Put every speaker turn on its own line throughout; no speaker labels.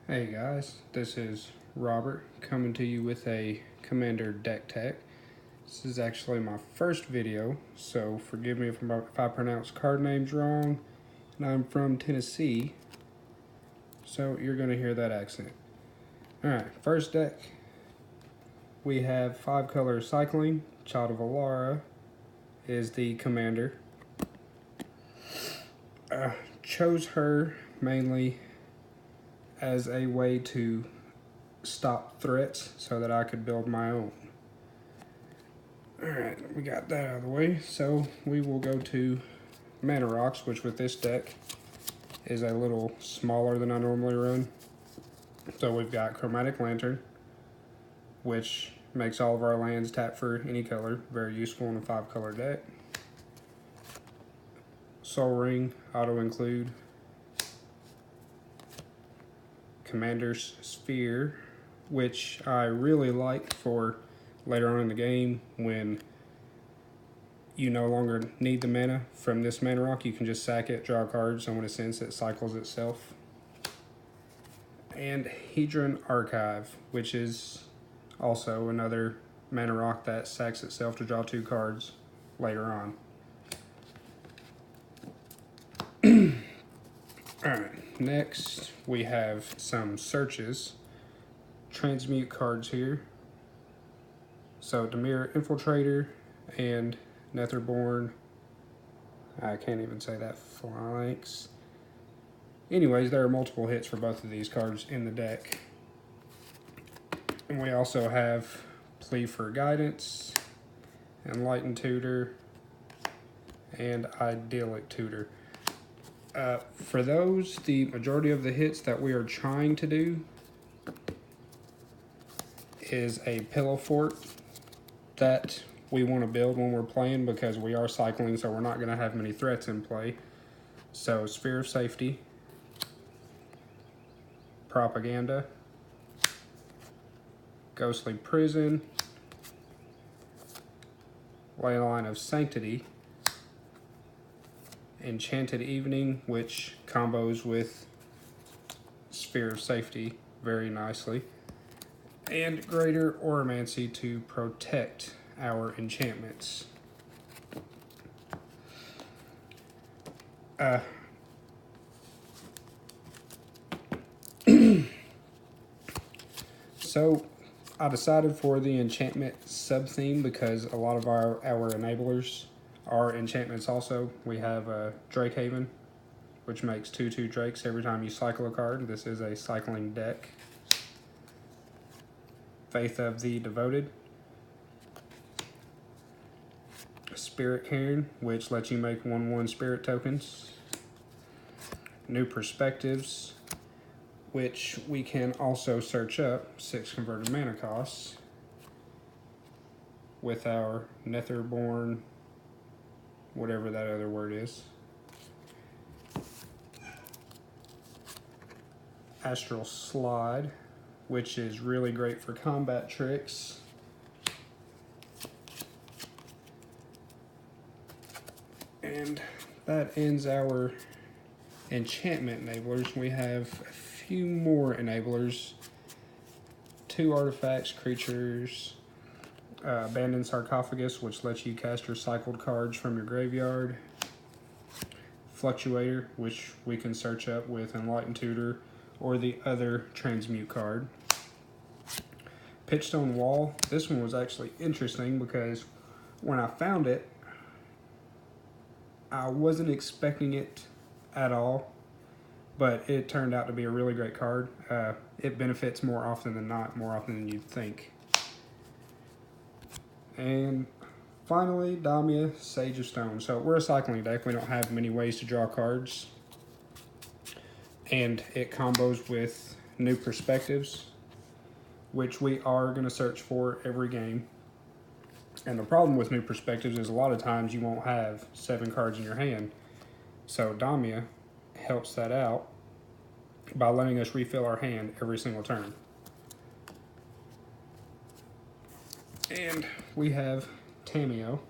Hey guys, this is Robert coming to you with a Commander deck tech. This is actually my first video, so forgive me if I pronounce card names wrong. And I'm from Tennessee, so you're going to hear that accent. Alright, first deck, we have 5-color Cycling. Child of Alara is the Commander. Chose her mainly as a way to stop threats so that I could build my own. Alright, we got that out of the way, so we will go to Mana Rocks, which with this deck is a little smaller than I normally run. So we've got Chromatic Lantern, which makes all of our lands tap for any color, very useful in a 5-color deck. Sol Ring, auto include. Commander's Sphere, which I really like for later on in the game when you no longer need the mana from this mana rock. You can just sack it, draw cards, and when it sends it cycles itself. And Hedron Archive, which is also another mana rock that sacks itself to draw 2 cards later on. Alright, next we have some searches. Transmute cards here. So Dimir Infiltrator and Netherborn. I can't even say that flanks. Anyways, there are multiple hits for both of these cards in the deck. And we also have Plea for Guidance, Enlightened Tutor, and Idyllic Tutor. For those, the majority of the hits that we are trying to do is a Pillow Fort that we want to build when we're playing because we are cycling, so we're not going to have many threats in play. So Sphere of Safety, Propaganda, Ghostly Prison, Leyline of Sanctity, Enchanted Evening, which combos with Sphere of Safety very nicely, and Greater Oromancy to protect our enchantments. So I decided for the enchantment sub-theme because a lot of our enablers are enchantments also. We have Drakehaven, which makes 2/2 Drakes every time you cycle a card. This is a cycling deck. Faith of the Devoted. Spirit Cairn, which lets you make 1/1 spirit tokens. New Perspectives, which we can also search up, 6 converted mana costs, with our Netherborn, whatever that other word is. Astral Slide, which is really great for combat tricks. And that ends our enchantment enablers. We have a few more enablers. 2 artifacts, creatures, Abandoned Sarcophagus, which lets you cast your cycled cards from your graveyard. Fluctuator, which we can search up with Enlightened Tutor or the other transmute card. Pitchstone Wall. This one was actually interesting because when I found it, I wasn't expecting it at all, but it turned out to be a really great card. It benefits more often than not, more often than you'd think. And finally, Damia, Sage of Stone. So we're a cycling deck. We don't have many ways to draw cards. And it combos with New Perspectives, which we are going to search for every game. And the problem with New Perspectives is a lot of times you won't have 7 cards in your hand. So Damia helps that out by letting us refill our hand every single turn. And we have Tamiyo.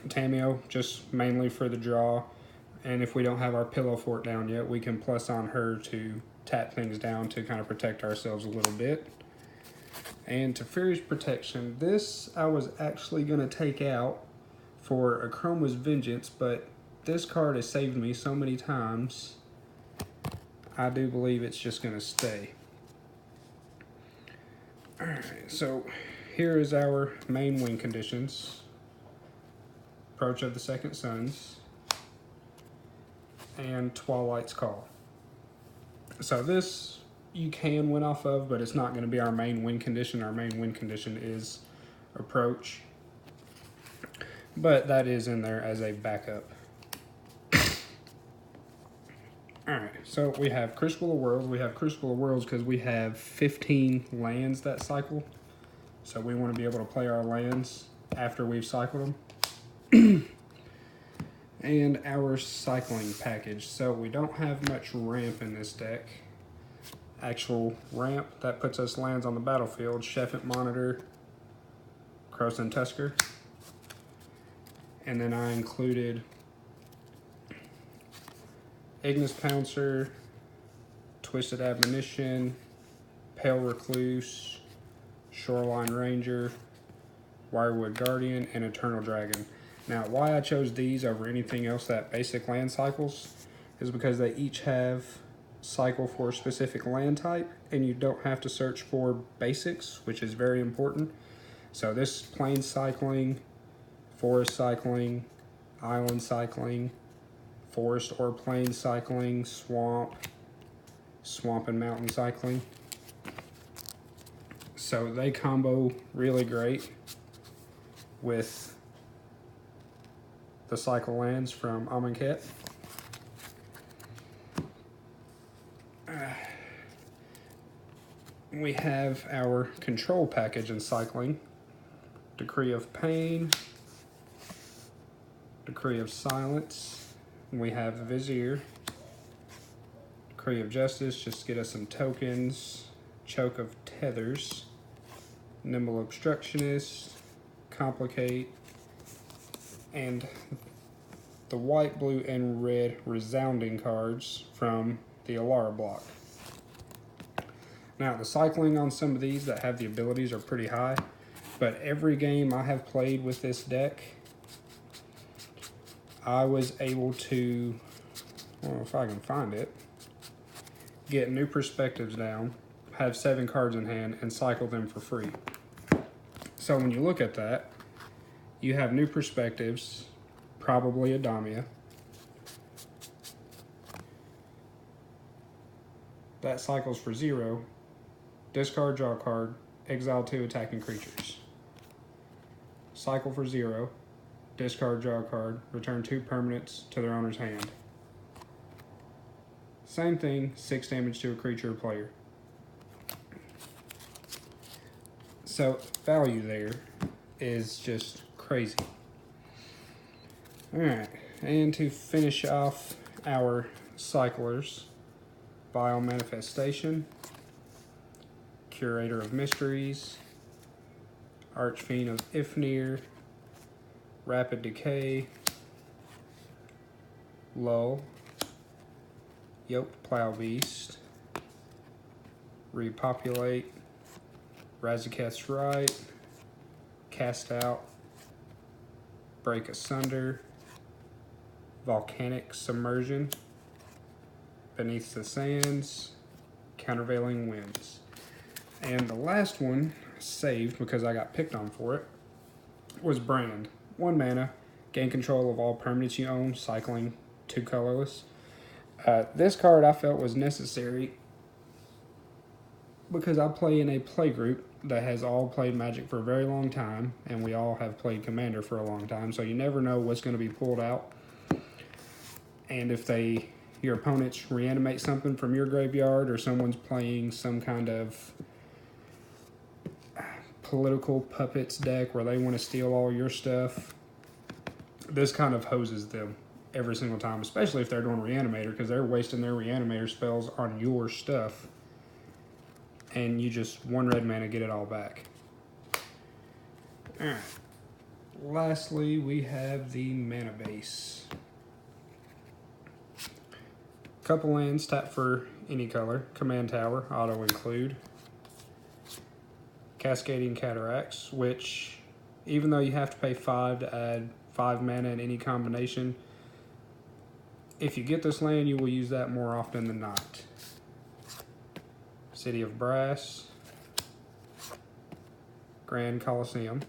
Tamiyo just mainly for the draw And if we don't have our pillow fort down yet, we can plus on her to tap things down to kind of protect ourselves a little bit. And Teferi's Protection, this I was actually going to take out for Akroma's Vengeance, but this card has saved me so many times, I do believe it's just going to stay. Alright, so here is our main win conditions. Approach of the Second Sons, and Twilight's Call. So this you can win off of, but it's not going to be our main win condition. Our main win condition is Approach, but that is in there as a backup. Alright, so we have Crucible of Worlds. We have Crucible of Worlds because we have 15 lands that cycle. So we want to be able to play our lands after we've cycled them. And our cycling package. So we don't have much ramp in this deck. Actual ramp, that puts us lands on the battlefield. Sheffet Monitor, Krosan Tusker. And then I included Ignis Pouncer, Twisted Admonition, Pale Recluse, Shoreline Ranger, Wirewood Guardian, and Eternal Dragon. Now, why I chose these over anything else that basic land cycles is because they each have cycle for a specific land type, and you don't have to search for basics, which is very important. So this plain cycling, forest cycling, island cycling, forest or plain cycling, swamp and mountain cycling. So they combo really great with the cycle lands from Amonkhet. We have our control package in cycling. Decree of Pain, Decree of Silence. We have Vizier, Decree of Justice, just to get us some tokens. Choke of Tethers, Nimble Obstructionist, Complicate, and the white, blue, and red resounding cards from the Alara block. Now, the cycling on some of these that have the abilities are pretty high, but every game I have played with this deck, I was able to, well, if I can find it, get New Perspectives down, have 7 cards in hand, and cycle them for free. So when you look at that, you have New Perspectives, probably a Damia. That cycles for 0. Discard, draw a card, exile 2 attacking creatures. Cycle for 0. Discard, draw a card, return 2 permanents to their owner's hand. Same thing, 6 damage to a creature or player. So value there is just crazy. Alright, and to finish off our cyclers, Vile Manifestation, Curator of Mysteries, Archfiend of Ifnir, Rapid Decay, Lull, Yoked Plow Beast, Repopulate, Razaketh's Right, Cast Out, Break Asunder, Volcanic Submersion, Beneath the Sands, Countervailing Winds. And the last one, saved because I got picked on for it, was Brand. 1 mana, gain control of all permanents you own, cycling 2 colorless. This card I felt was necessary because I play in a play group that has all played Magic for a very long time, and we all have played Commander for a long time, so you never know what's going to be pulled out. And if your opponents reanimate something from your graveyard, or someone's playing some kind of political puppets deck where they want to steal all your stuff, this kind of hoses them every single time, especially if they're doing Reanimator, because they're wasting their Reanimator spells on your stuff, and you just 1 red mana get it all back. Alright, lastly we have the mana base. Couple lands, tap for any color. Command Tower, auto include. Cascading Cataracts, which even though you have to pay 5 to add 5 mana in any combination, if you get this land, you will use that more often than not. City of Brass, Grand Coliseum,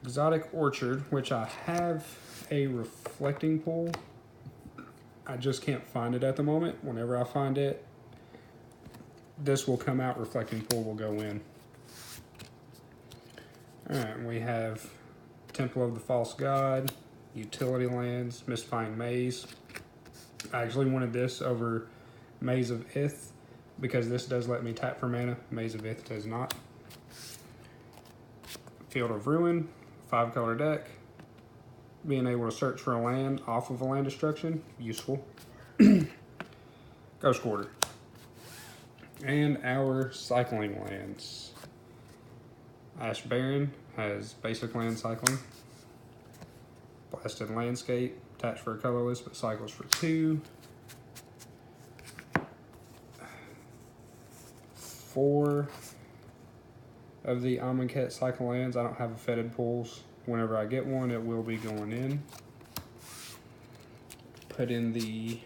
Exotic Orchard, which I have a reflecting pool. I just can't find it at the moment. Whenever I find it, this will come out, reflecting pool will go in. Alright, we have Temple of the False God, Utility Lands, Mystifying Maze. I actually wanted this over Maze of Ith because this does let me tap for mana. Maze of Ith does not. Field of Ruin, 5-color deck. Being able to search for a land off of a land destruction, useful. Ghost Quarter. And our cycling lands. Ash Baron has basic land cycling. Blasted Landscape, attached for a colorless but cycles for 2. 4 of the Amonkhet cycle lands. I don't have a fetid pools. Whenever I get one, it will be going in. Put in the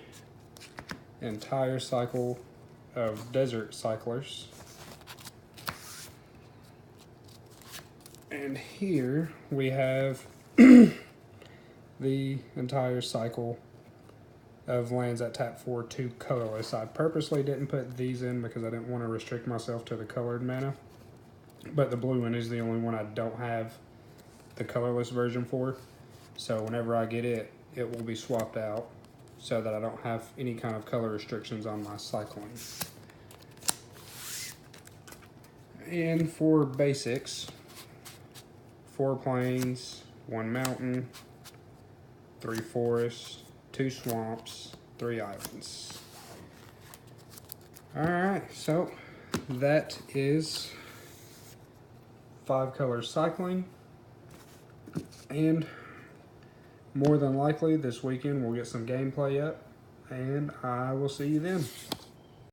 entire cycle of Desert Cyclers. And here we have the entire cycle of lands that tap for 2 colorless. I purposely didn't put these in because I didn't want to restrict myself to the colored mana. But the blue one is the only one I don't have the colorless version for. So whenever I get it, it will be swapped out so that I don't have any kind of color restrictions on my cycling. And for basics, 4 plains, 1 mountain, 3 forests, 2 swamps, 3 islands. Alright, so that is 5-color cycling. And more than likely this weekend we'll get some gameplay up, and I will see you then.